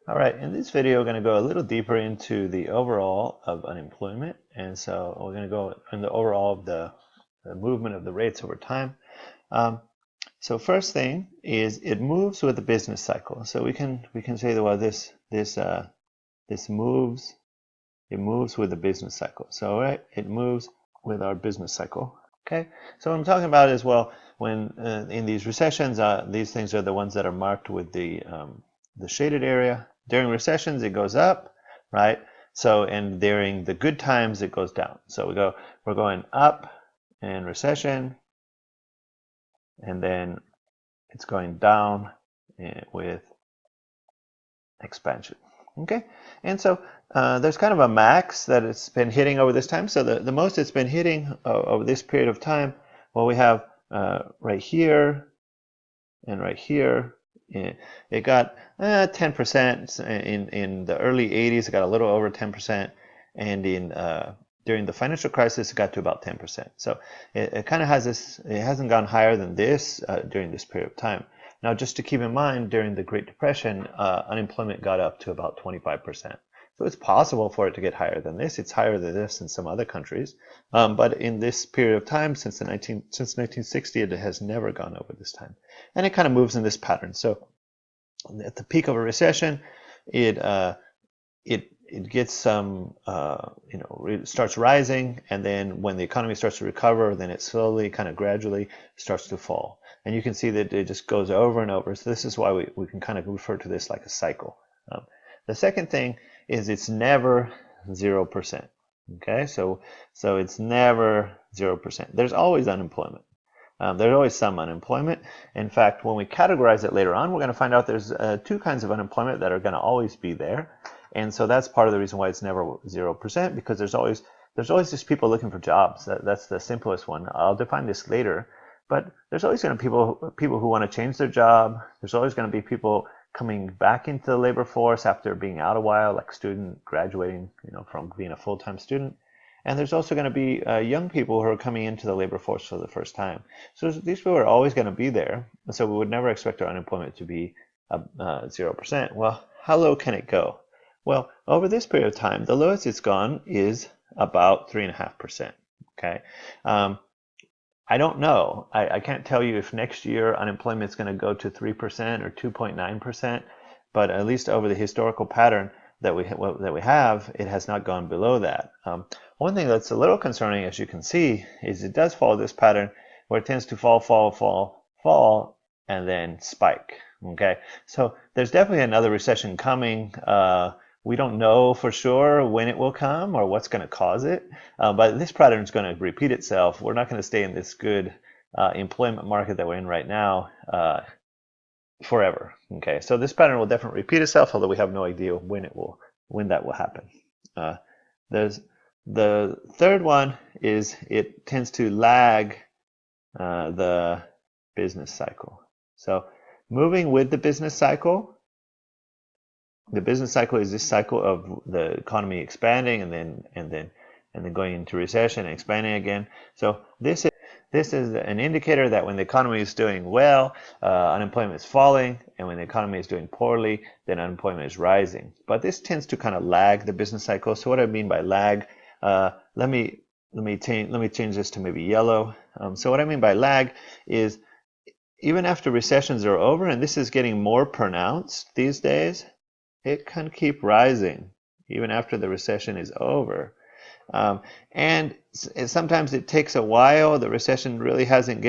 All right, in this video, we're going to go a little deeper into the overall of unemployment. And so we're going to go in the overall of the movement of the rates over time. So first thing is it moves with the business cycle. So we can say that, well, this moves, it moves with the business cycle. So right, it moves with our business cycle. Okay, so what I'm talking about is, well, when in these recessions, these things are the ones that are marked with the shaded area. During recessions, it goes up, right? So, and during the good times, it goes down. So we're going up in recession, and then it's going down with expansion. Okay, and so there's kind of a max that it's been hitting over this time. So the most it's been hitting over this period of time, well, we have right here and right here. It got 10% in the early 80s. It got a little over 10%, and during the financial crisis, it got to about 10%. So it kind of has this. It hasn't gone higher than this during this period of time. Now, just to keep in mind, during the Great Depression, unemployment got up to about 25%. So it's possible for it to get higher than this. It's higher than this in some other countries. But in this period of time, since 1960, it has never gone over this time. And it kind of moves in this pattern. So at the peak of a recession, it gets some, it starts rising, and then when the economy starts to recover, then it slowly, kind of gradually starts to fall. And you can see that it just goes over and over. So this is why we can kind of refer to this like a cycle. The second thing is it's never 0%. Okay, so it's never 0%. There's always unemployment. There's always some unemployment. In fact, when we categorize it later on, we're going to find out there's two kinds of unemployment that are going to always be there. And so that's part of the reason why it's never 0%, because there's always just people looking for jobs. That's the simplest one. I'll define this later. But there's always going to be people who want to change their job. There's always going to be people coming back into the labor force after being out a while, like student graduating, from being a full-time student. And there's also going to be young people who are coming into the labor force for the first time. So these people are always going to be there. So we would never expect our unemployment to be 0%. Well, how low can it go? Well, over this period of time, the lowest it's gone is about 3.5%. Okay. I don't know. I can't tell you if next year unemployment is going to go to 3% or 2.9%, but at least over the historical pattern that we have, it has not gone below that. One thing that's a little concerning, as you can see, is it does follow this pattern where it tends to fall, and then spike. Okay, so there's definitely another recession coming. We don't know for sure when it will come or what's going to cause it, but this pattern is going to repeat itself. We're not going to stay in this good employment market that we're in right now forever. Okay, so this pattern will definitely repeat itself, although we have no idea when that will happen. There's the third one is it tends to lag the business cycle. So moving with the business cycle. The business cycle is this cycle of the economy expanding and then going into recession and expanding again. So this is an indicator that when the economy is doing well, unemployment is falling, and when the economy is doing poorly, then unemployment is rising. But this tends to kind of lag the business cycle. So what I mean by lag, let me change this to maybe yellow. So what I mean by lag is even after recessions are over, and this is getting more pronounced these days, it can keep rising even after the recession is over. And sometimes it takes a while. The recession really hasn't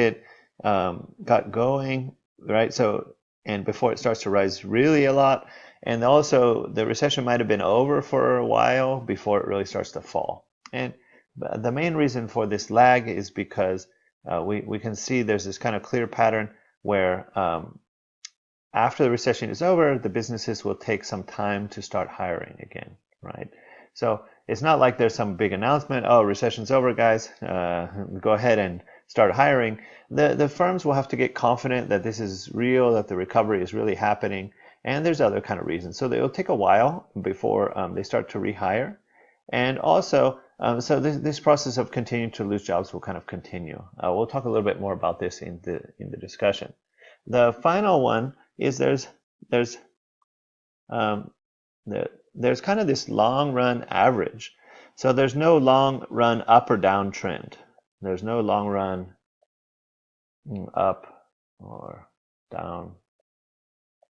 got going, right? So, and before it starts to rise really a lot. And also the recession might have been over for a while before it really starts to fall. And the main reason for this lag is because we can see there's this kind of clear pattern where after the recession is over, the businesses will take some time to start hiring again, right? So it's not like there's some big announcement, oh, recession's over, guys, go ahead and start hiring. The firms will have to get confident that this is real, that the recovery is really happening, and there's other kind of reasons. So it'll take a while before they start to rehire. And also, so this process of continuing to lose jobs will kind of continue. We'll talk a little bit more about this in the discussion. The final one is there's there's kind of this long run average. So there's no long run up or down trend. There's no long run up or down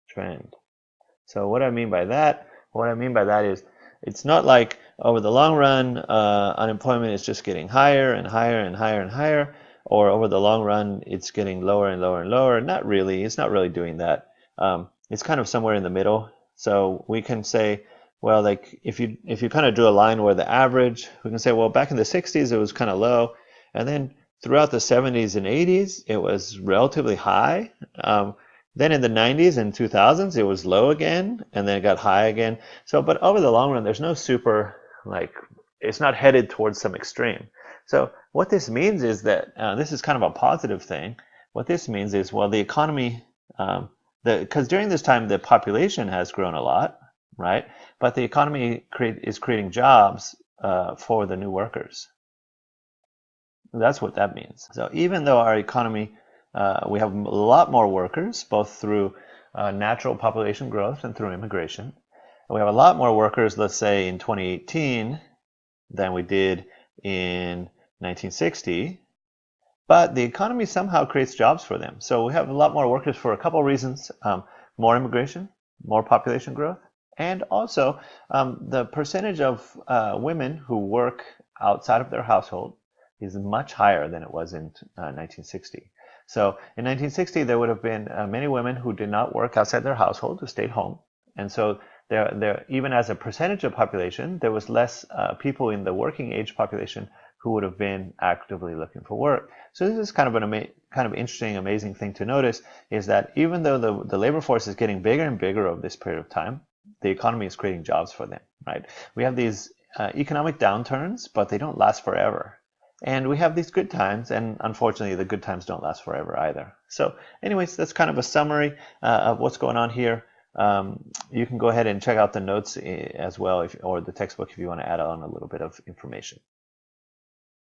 trend. So what I mean by that, is it's not like over the long run, unemployment is just getting higher and higher and higher and higher, or over the long run, it's getting lower and lower and lower. Not really. It's not really doing that. It's kind of somewhere in the middle. So we can say, well, like if you kind of drew a line where the average, we can say, well, back in the 60s, it was kind of low. And then throughout the 70s and 80s, it was relatively high. Then in the 90s and 2000s, it was low again, and then it got high again. So, but over the long run, there's no super, like, it's not headed towards some extreme. So what this means is that this is kind of a positive thing. What this means is, well, the economy, because during this time, the population has grown a lot, right? But the economy is creating jobs for the new workers. That's what that means. So even though our economy, we have a lot more workers, both through natural population growth and through immigration. We have a lot more workers, let's say, in 2018 than we did in 1960. But the economy somehow creates jobs for them. So we have a lot more workers for a couple of reasons. More immigration, more population growth, and also the percentage of women who work outside of their household is much higher than it was in 1960. So in 1960, there would have been many women who did not work outside their household, who stayed home. And so there, even as a percentage of population, there was less people in the working age population who would have been actively looking for work. So this is kind of kind of interesting, amazing thing to notice, is that even though the labor force is getting bigger and bigger over this period of time, the economy is creating jobs for them, right? We have these economic downturns, but they don't last forever. And we have these good times, and unfortunately, the good times don't last forever either. So anyways, that's kind of a summary of what's going on here. You can go ahead and check out the notes as well, or the textbook if you want to add on a little bit of information.